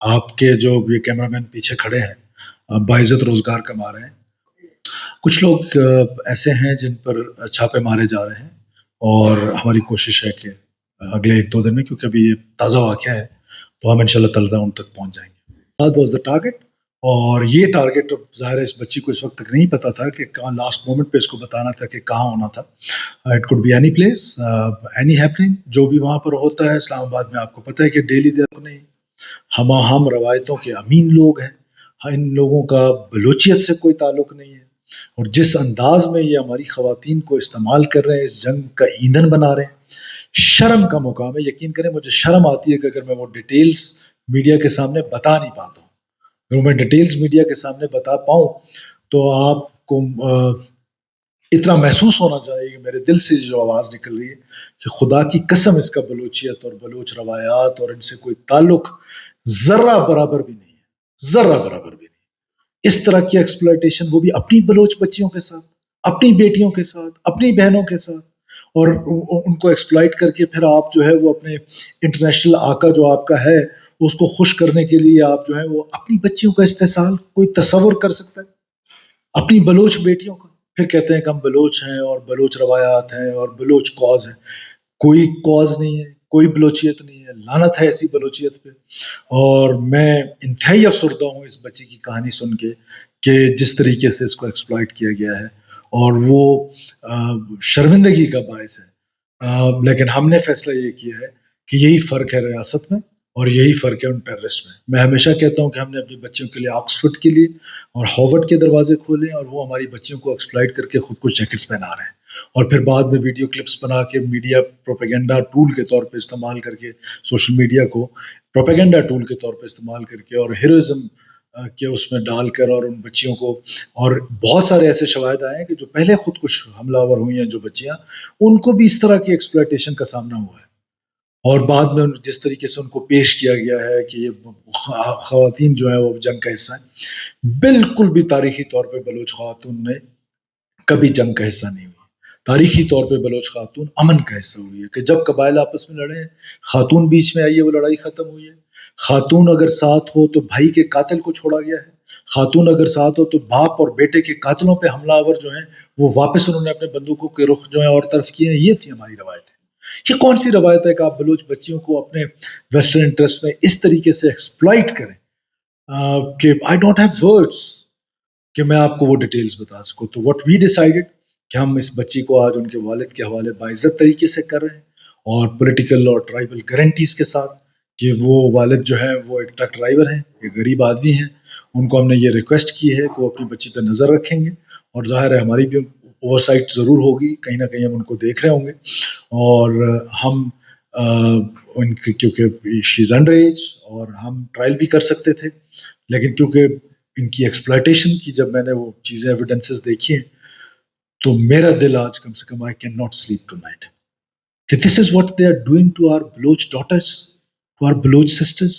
آپ کے جو یہ کیمرہ مین پیچھے کھڑے ہیں باعزت روزگار کما رہے ہیں. کچھ لوگ ایسے ہیں جن پر چھاپے مارے جا رہے ہیں، اور ہماری کوشش ہے کہ اگلے 1-2 دن میں، کیونکہ ابھی یہ تازہ واقعہ ہے، تو ہم انشاءاللہ تعالی ان تک پہنچ جائیں گے. That was the target. اور یہ ٹارگیٹ ظاہر ہے اس بچی کو اس وقت تک نہیں پتا تھا کہ کہاں، لاسٹ مومنٹ پہ اس کو بتانا تھا کہ کہاں ہونا تھا. It could be any place, any happening, جو بھی وہاں پر ہوتا ہے. اسلام آباد میں آپ کو پتہ ہے کہ ڈیلی نہیں، ہم روایتوں کے امین لوگ ہیں. ان لوگوں کا بلوچیت سے کوئی تعلق نہیں ہے، اور جس انداز میں یہ ہماری خواتین کو استعمال کر رہے ہیں، اس جنگ کا ایندھن بنا رہے ہیں، شرم کا مقام ہے. یقین کریں مجھے شرم آتی ہے کہ اگر میں وہ ڈیٹیلز میڈیا کے سامنے بتا نہیں پاتا ہوں. اگر میں ڈیٹیلز میڈیا کے سامنے بتا پاؤں تو آپ کو اتنا محسوس ہونا چاہیے کہ میرے دل سے جو آواز نکل رہی ہے کہ خدا کی قسم اس کا بلوچیت اور بلوچ روایات اور ان سے کوئی تعلق ذرہ برابر بھی نہیں ہے، ذرہ برابر بھی نہیں. اس طرح کی ایکسپلائٹیشن، وہ بھی اپنی بلوچ بچیوں کے ساتھ، اپنی بیٹیوں کے ساتھ، اپنی بہنوں کے ساتھ، اور ان کو ایکسپلائٹ کر کے پھر آپ جو ہے وہ اپنے انٹرنیشنل آقا جو آپ کا ہے اس کو خوش کرنے کے لیے آپ جو ہے وہ اپنی بچیوں کا استحصال کوئی تصور کر سکتا ہے؟ اپنی بلوچ بیٹیوں کا. پھر کہتے ہیں کہ ہم بلوچ ہیں اور بلوچ روایات ہیں اور بلوچ کاز ہے. کوئی کاز نہیں ہے، کوئی بلوچیت نہیں ہے. لعنت ہے ایسی بلوچیت پہ. اور میں انتہائی افسردہ ہوں اس بچی کی کہانی سن کے کہ جس طریقے سے اس کو ایکسپلائٹ کیا گیا ہے، اور وہ شرمندگی کا باعث ہے. لیکن ہم نے فیصلہ یہ کیا ہے کہ یہی فرق ہے ریاست میں، اور یہی فرق ہے ان ٹیررسٹ میں. میں ہمیشہ کہتا ہوں کہ ہم نے اپنی بچیوں کے لیے آکسفورڈ کے لیے اور ہارورڈ کے دروازے کھولے، اور وہ ہماری بچیوں کو ایکسپلائٹ کر کے خود کو جیکٹس پہنا رہے ہیں، اور پھر بعد میں ویڈیو کلپس بنا کے میڈیا پروپیگنڈا ٹول کے طور پہ استعمال کر کے، سوشل میڈیا کو پروپیگنڈا ٹول کے طور پہ استعمال کر کے، اور ہیروئزم کے اس میں ڈال کر، اور ان بچیوں کو، اور بہت سارے ایسے شواہد آئے ہیں کہ جو پہلے خود کش حملہ آور ہوئی ہیں جو بچیاں، ان کو بھی اس طرح کی ایکسپلائٹیشن کا سامنا ہوا ہے. اور بعد میں جس طریقے سے ان کو پیش کیا گیا ہے کہ یہ خواتین جو ہیں وہ جنگ کا حصہ ہیں، بالکل بھی تاریخی طور پہ بلوچ خواتون نے کبھی جنگ کا حصہ نہیں ہوئی. تاریخی طور پہ بلوچ خاتون امن کا حصہ ہوئی ہے کہ جب قبائل آپس میں لڑے ہیں، خاتون بیچ میں آئی ہے، وہ لڑائی ختم ہوئی ہے. خاتون اگر ساتھ ہو تو بھائی کے قاتل کو چھوڑا گیا ہے. خاتون اگر ساتھ ہو تو باپ اور بیٹے کے قاتلوں پہ حملہ آور جو ہیں وہ واپس انہوں نے اپنے بندوقوں کے رخ جو ہیں اور طرف کیے ہیں. یہ تھی ہماری روایت ہے. یہ کون سی روایت ہے کہ آپ بلوچ بچیوں کو اپنے ویسٹرن انٹرسٹ میں اس طریقے سے ایکسپلائٹ کریں کہ آئی ڈونٹ ہیو ورڈز کہ میں آپ کو وہ ڈیٹیلز بتا سکوں. تو واٹ وی ڈیسائیڈڈ کہ ہم اس بچی کو آج ان کے والد کے حوالے باعزت طریقے سے کر رہے ہیں، اور پولیٹیکل اور ٹرائبل گارنٹیز کے ساتھ کہ وہ والد جو ہے وہ ایک ٹرک ڈرائیور ہیں، ایک غریب آدمی ہیں. ان کو ہم نے یہ ریکویسٹ کی ہے کہ وہ اپنی بچی پہ نظر رکھیں گے، اور ظاہر ہے ہماری بھی اوور سائٹ ضرور ہوگی، کہیں نہ کہیں ہم ان کو دیکھ رہے ہوں گے. اور ہم ان کی، کیونکہ شی از انڈر ایج، اور ہم ٹرائل بھی کر سکتے تھے، لیکن کیونکہ ان کی ایکسپلائٹیشن کی جب میں نے وہ چیزیں ایویڈنسز دیکھی ہیں تو میرا دل آج کم سے کم، I cannot sleep tonight, کہ this is what they are doing to our Baloch daughters, to our Baloch sisters.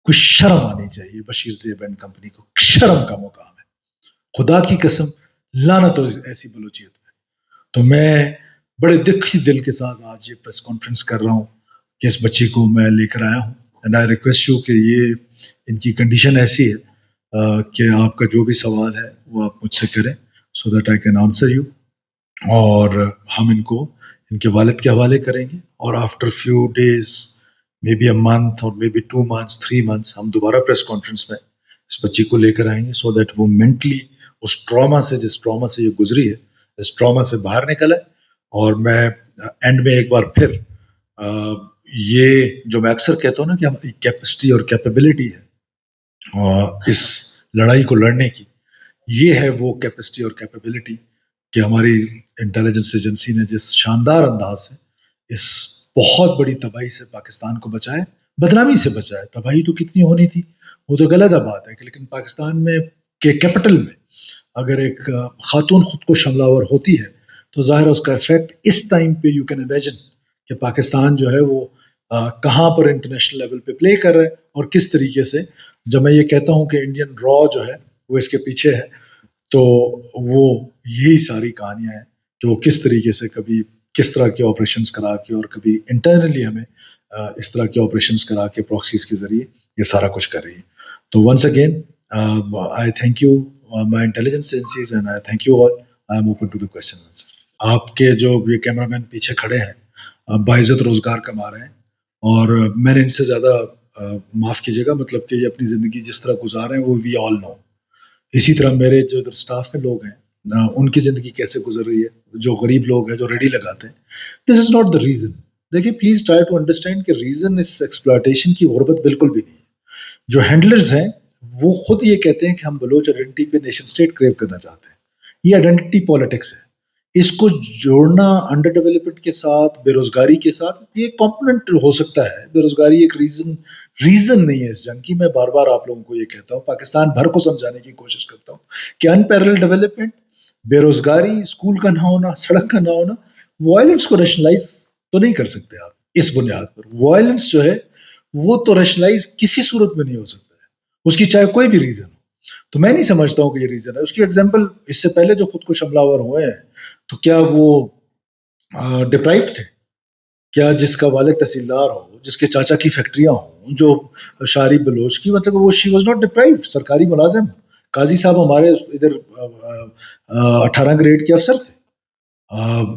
کچھ شرم آنی چاہیے بشیر زیب اینڈ کمپنی کو. شرم کا مقام ہے، خدا کی قسم، لعنت ہو ایسی بلوچیت پہ. تو میں بڑے دکھی دل کے ساتھ آج یہ پریس کانفرنس کر رہا ہوں کہ اس بچی کو میں لے کر آیا ہوں. اینڈ آئی ریکویسٹ یو کہ یہ ان کی کنڈیشن ایسی ہے کہ آپ کا جو بھی سوال ہے وہ آپ مجھ سے کریں، so that I can answer you. اور ہم ان کو ان کے والد کے حوالے کریں گے، اور after few days, may be a month اور مے بی 2 months 3 months، ہم دوبارہ پریس کانفرنس میں اس بچی کو لے کر آئیں گے، سو دیٹ وہ مینٹلی اس ٹراما سے، جس ٹراما سے یہ گزری ہے، اس ٹراما سے باہر نکل ہے. اور میں اینڈ میں ایک بار پھر یہ جو میں اکثر کہتا ہوں نا کہ ہماری کیپیسٹی اور کیپیبلٹی ہے اس لڑائی کو لڑنے کی، یہ ہے وہ کیپیسٹی اور کیپیبلٹی کہ ہماری انٹیلیجنس ایجنسی نے جس شاندار انداز سے اس بہت بڑی تباہی سے پاکستان کو بچائے، بدنامی سے بچائے. تباہی تو کتنی ہونی تھی، وہ تو غلط بات ہے، لیکن پاکستان میں کے کیپٹل میں اگر ایک خاتون خود کو حملہ آور ہوتی ہے تو ظاہر ہے اس کا افیکٹ اس ٹائم پہ یو کین امیجن کہ پاکستان جو ہے وہ کہاں پر انٹرنیشنل لیول پہ پلے کر رہا ہے، اور کس طریقے سے. جب میں یہ کہتا ہوں کہ انڈین را جو ہے وہ اس کے پیچھے ہے، تو وہ یہی ساری کہانیاں ہیں کہ وہ کس طریقے سے کبھی کس طرح کے آپریشنز کرا کے، اور کبھی انٹرنلی ہمیں اس طرح کے آپریشنز کرا کے پراکسیز کے ذریعے یہ سارا کچھ کر رہی ہے. تو once again I thank you my intelligence agencies and I thank you all. I am open to the question. آپ کے جو یہ کیمرہ مین پیچھے کھڑے ہیں باعزت روزگار کما رہے ہیں، اور میں نے ان سے زیادہ معاف کیجیے گا، مطلب کہ یہ اپنی زندگی جس طرح گزار رہے ہیں وہ وی آل نو. اسی طرح میرے جو ادھر اسٹاف میں لوگ ہیں ان کی زندگی کیسے گزر رہی ہے، جو غریب لوگ ہیں جو ریڈی لگاتے ہیں. دس از ناٹ دا ریزن. دیکھیے پلیز ٹرائی ٹو انڈرسٹینڈ کہ ریزن اس ایکسپلائٹیشن کی غربت بالکل بھی نہیں ہے. جو ہینڈلرز ہیں وہ خود یہ کہتے ہیں کہ ہم بلوچ آئیڈینٹی پہ نیشن اسٹیٹ کریو کرنا چاہتے ہیں. یہ آئیڈینٹی پالیٹکس ہے. اس کو جوڑنا انڈر ڈیولپمنٹ کے ساتھ، بے روزگاری کے ساتھ، یہ کمپوننٹ ہو سکتا ہے. بے روزگاری ایک ریزن نہیں ہے اس جنگ کی. میں بار بار آپ لوگوں کو یہ کہتا ہوں، پاکستان بھر کو سمجھانے کی کوشش کرتا ہوں کہ انپیرل ڈیولپمنٹ، بے روزگاری، اسکول کا نہ ہونا، سڑک کا نہ ہونا، وائلنس کو ریشنلائز تو نہیں کر سکتے آپ اس بنیاد پر. وائلنس جو ہے وہ تو ریشنلائز کسی صورت میں نہیں ہو سکتا ہے، اس کی چاہے کوئی بھی ریزن ہو. تو میں نہیں سمجھتا ہوں کہ یہ ریزن ہے. اس کی ایگزامپل اس سے پہلے جو خود کش حملہ آور ہوئے ہیں تو کیا وہ ڈپرائیوڈ تھے؟ کیا جس کا والد تحصیلدار ہو، جس کے چاچا کی فیکٹریاں ہوں، جو شاری بلوچ کی، مطلب وہ شی واز ناٹ ڈپرائیوڈ، سرکاری ملازم. قاضی صاحب ہمارے ادھر 18 گریڈ کے افسر تھے.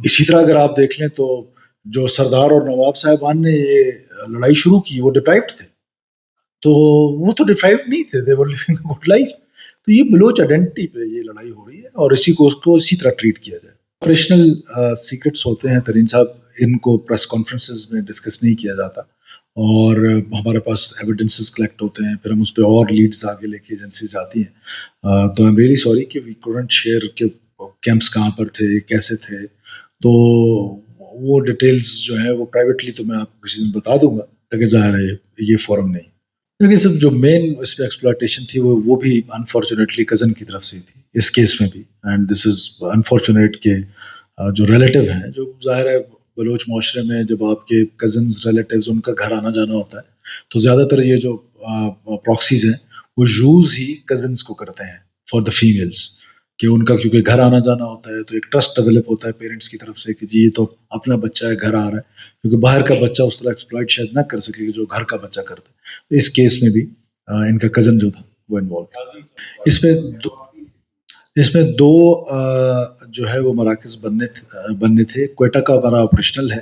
اسی طرح اگر آپ دیکھ لیں تو جو سردار اور نواب صاحبان نے یہ لڑائی شروع کی وہ ڈپرائیوڈ تھے. تو وہ تو ڈپرائیوڈ نہیں تھے، they were living a good life. تو یہ بلوچ آئیڈینٹی پہ یہ لڑائی ہو رہی ہے اور اسی کو اس کو اسی طرح ٹریٹ کیا جائے. آپریشنل سیکرٹس ہوتے ہیں ترین صاحب، ان کو پریس کانفرنسز میں ڈسکس نہیں کیا جاتا، اور ہمارے پاس ایویڈنسز کلیکٹ ہوتے ہیں، پھر ہم اس پہ اور لیڈز آگے لے کے ایجنسیز جاتی ہیں. تو آئی ایم ریئلی سوری کہ وی کوڈنٹ شیئر کہ کیمپس کہاں پر تھے، کیسے تھے. تو وہ ڈیٹیلز جو ہیں وہ پرائیویٹلی تو میں آپ کو کسی دن بتا دوں گا، لیکن ظاہر ہے یہ فورم نہیں. لیکن صرف جو مین اس پہ ایکسپلائٹیشن تھی وہ بھی انفارچونیٹلی کزن کی طرف سے تھی اس کیس میں بھی. اینڈ دس از انفارچونیٹ کہ جو ریلیٹیو ہیں، جو ظاہر ہے بلوچ معاشرے میں جب آپ کے کزنز ریلیٹیوز ان کا گھر آنا جانا ہوتا ہے تو زیادہ تر یہ جو پراکسیز ہیں وہ یوز ہی کزنس کو کرتے ہیں فار دا فیمیلس، کہ ان کا کیونکہ گھر آنا جانا ہوتا ہے تو ایک ٹرسٹ ڈیولپ ہوتا ہے پیرنٹس کی طرف سے کہ جی یہ تو اپنا بچہ ہے، گھر آ رہا ہے، کیونکہ باہر کا بچہ اس طرح ایکسپلائٹ شاید نہ کر سکے جو گھر کا بچہ کرتا ہے. اس کیس میں بھی ان کا کزن جو تھا وہ انوالو تھا. اس میں دو جو ہے وہ مراکز بننے تھے. کوئٹہ کا ہمارا آپریشنل ہے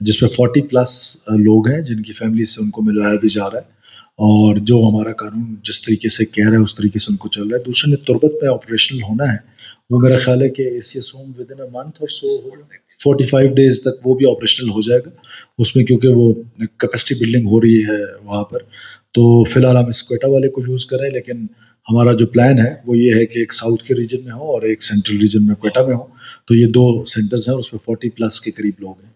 جس میں 40+ لوگ ہیں جن کی فیملی سے ان کو ملوایا بھی جا رہا ہے، اور جو ہمارا قانون جس طریقے سے کہہ رہا ہے اس طریقے سے ان کو چل رہا ہے. دوسرے میں تربت پہ آپریشنل ہونا ہے، وہ میرا خیال ہے کہ ACS home with in month اور سو 45 ڈیز تک وہ بھی آپریشنل ہو جائے گا. اس میں کیونکہ وہ کیپیسٹی بلڈنگ ہو رہی ہے وہاں پر، تو فی الحال ہم اس کوئٹہ والے کو یوز کریں. لیکن ہمارا جو پلان ہے وہ یہ ہے کہ ایک ساؤتھ کے ریجن میں ہو اور ایک سینٹرل ریجن میں کوئٹہ میں ہو. تو یہ 2 سینٹرز ہیں، اس میں 40+ کے قریب لوگ ہیں.